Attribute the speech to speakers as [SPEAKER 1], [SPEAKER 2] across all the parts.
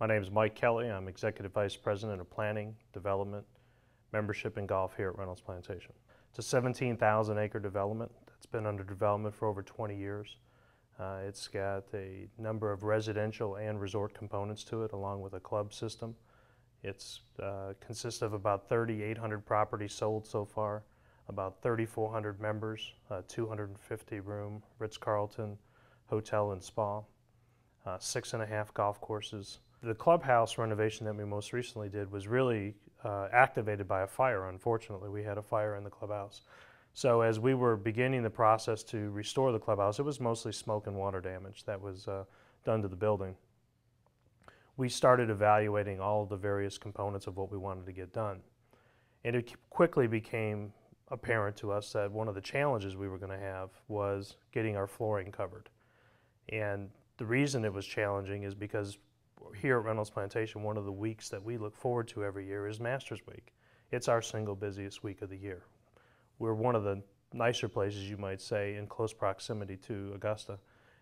[SPEAKER 1] My name is Mike Kelly. I'm Executive Vice President of Planning, Development, Membership, and Golf here at Reynolds Plantation. It's a 17,000 acre development that's been under development for over 20 years. It's got a number of residential and resort components to it, along with a club system. It's consists of about 3,800 properties sold so far, about 3,400 members, 250 room Ritz-Carlton hotel and spa, 6.5 golf courses. The clubhouse renovation that we most recently did was really activated by a fire. Unfortunately, we had a fire in the clubhouse. So as we were beginning the process to restore the clubhouse, it was mostly smoke and water damage that was done to the building. We started evaluating all of the various components of what we wanted to get done. And it quickly became apparent to us that one of the challenges we were going to have was getting our flooring covered. And the reason it was challenging is because here at Reynolds Plantation, one of the weeks that we look forward to every year is Masters Week. It's our single busiest week of the year. We're one of the nicer places, you might say, in close proximity to Augusta,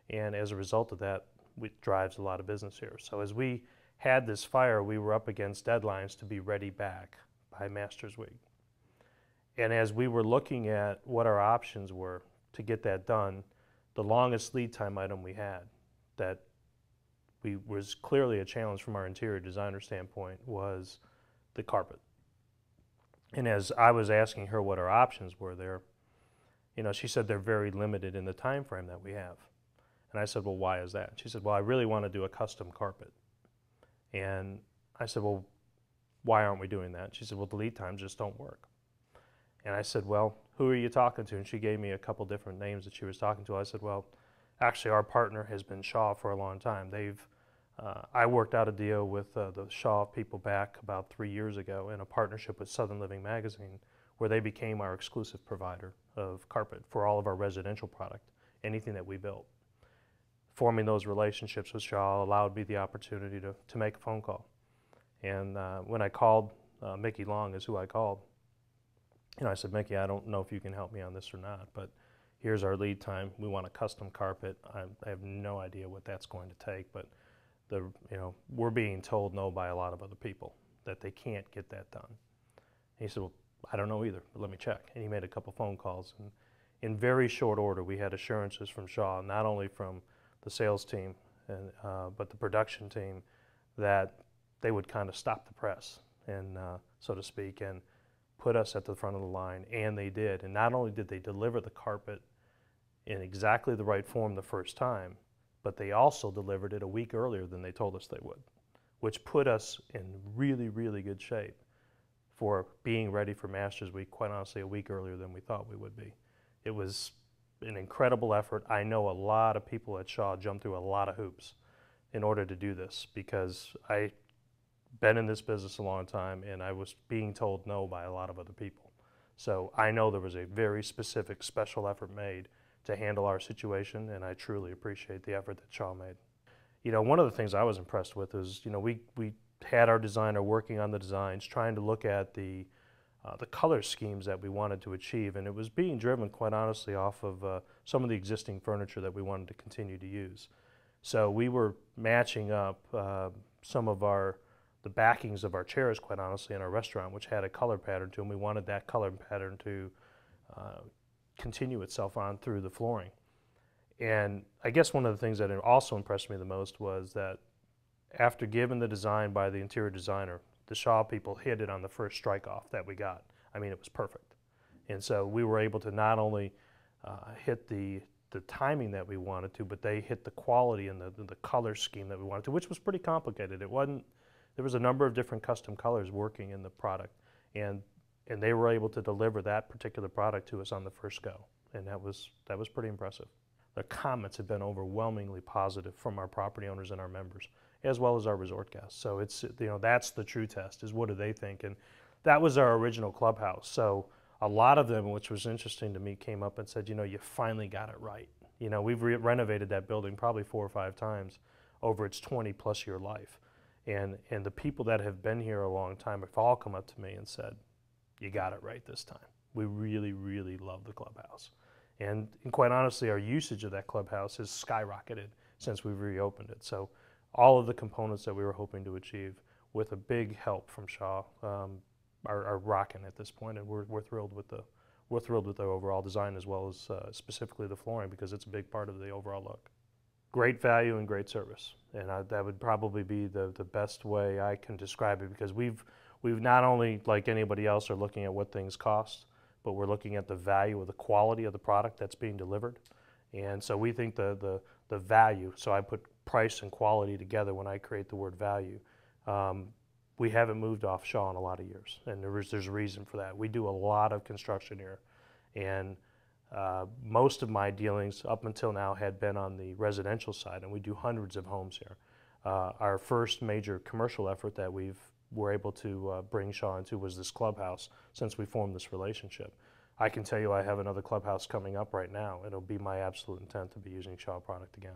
[SPEAKER 1] and as a result of that, it drives a lot of business here. So as we had this fire, we were up against deadlines to be ready back by Masters Week. And as we were looking at what our options were to get that done, the longest lead time item we had that was clearly a challenge from our interior designer standpoint was the carpet. And as I was asking her what our options were there, she said they're very limited in the time frame that we have. And I said, well, why is that? She said, well, I really want to do a custom carpet. And I said, well, why aren't we doing that? She said, well, the lead times just don't work. And I said, well, who are you talking to? And she gave me a couple different names that she was talking to. I said, well, actually, our partner has been Shaw for a long time. I worked out a deal with the Shaw people back about 3 years ago in a partnership with Southern Living Magazine, where they became our exclusive provider of carpet for all of our residential product, anything that we built. Forming those relationships with Shaw allowed me the opportunity to make a phone call. And when I called, Mickey Long is who I called, I said, Mickey, I don't know if you can help me on this or not, but here's our lead time. We want a custom carpet. I have no idea what that's going to take, but we're being told no by a lot of other people that they can't get that done. And he said, well, I don't know either, but let me check. And he made a couple phone calls. And in very short order, we had assurances from Shaw, not only from the sales team, but the production team, that they would kind of stop the press, and so to speak, and put us at the front of the line. And they did. And not only did they deliver the carpet in exactly the right form the first time, but they also delivered it a week earlier than they told us they would, which put us in really, really good shape for being ready for Masters Week, quite honestly, a week earlier than we thought we would be. It was an incredible effort. I know a lot of people at Shaw jumped through a lot of hoops in order to do this, because I've been in this business a long time and I was being told no by a lot of other people. So I know there was a very specific special effort made to handle our situation, and I truly appreciate the effort that Shaw made. One of the things I was impressed with is, we had our designer working on the designs, trying to look at the color schemes that we wanted to achieve, and it was being driven, quite honestly, off of some of the existing furniture that we wanted to continue to use. So we were matching up some of the backings of our chairs, quite honestly, in our restaurant, which had a color pattern to them. We wanted that color pattern to continue itself on through the flooring. And I guess one of the things that also impressed me the most was that after given the design by the interior designer, the Shaw people hit it on the first strike off that we got. I mean, it was perfect. And so we were able to not only hit the timing that we wanted to, but they hit the quality and the color scheme that we wanted to, which was pretty complicated. There was a number of different custom colors working in the product, and they were able to deliver that particular product to us on the first go, and that was pretty impressive. The comments have been overwhelmingly positive from our property owners and our members, as well as our resort guests. So it's, that's the true test, is what do they think? And that was our original clubhouse. So a lot of them, which was interesting to me, came up and said, you finally got it right. We've renovated that building probably 4 or 5 times over its 20+ year life. And the people that have been here a long time have all come up to me and said, you got it right this time. We really, really love the clubhouse. And quite honestly, our usage of that clubhouse has skyrocketed since we've reopened it. So all of the components that we were hoping to achieve with a big help from Shaw are rocking at this point, and we're thrilled with the overall design as well as specifically the flooring, because it's a big part of the overall look. Great value and great service, and that would probably be the best way I can describe it, because we've not only, like anybody else, are looking at what things cost, but we're looking at the value of the quality of the product that's being delivered. And so we think the value, so I put price and quality together when I create the word value. We haven't moved off Shaw in a lot of years, and there's a reason for that. We do a lot of construction here, and most of my dealings up until now had been on the residential side, and we do hundreds of homes here. Our first major commercial effort that were able to bring Shaw into was this clubhouse since we formed this relationship. I can tell you I have another clubhouse coming up right now. It'll be my absolute intent to be using Shaw product again.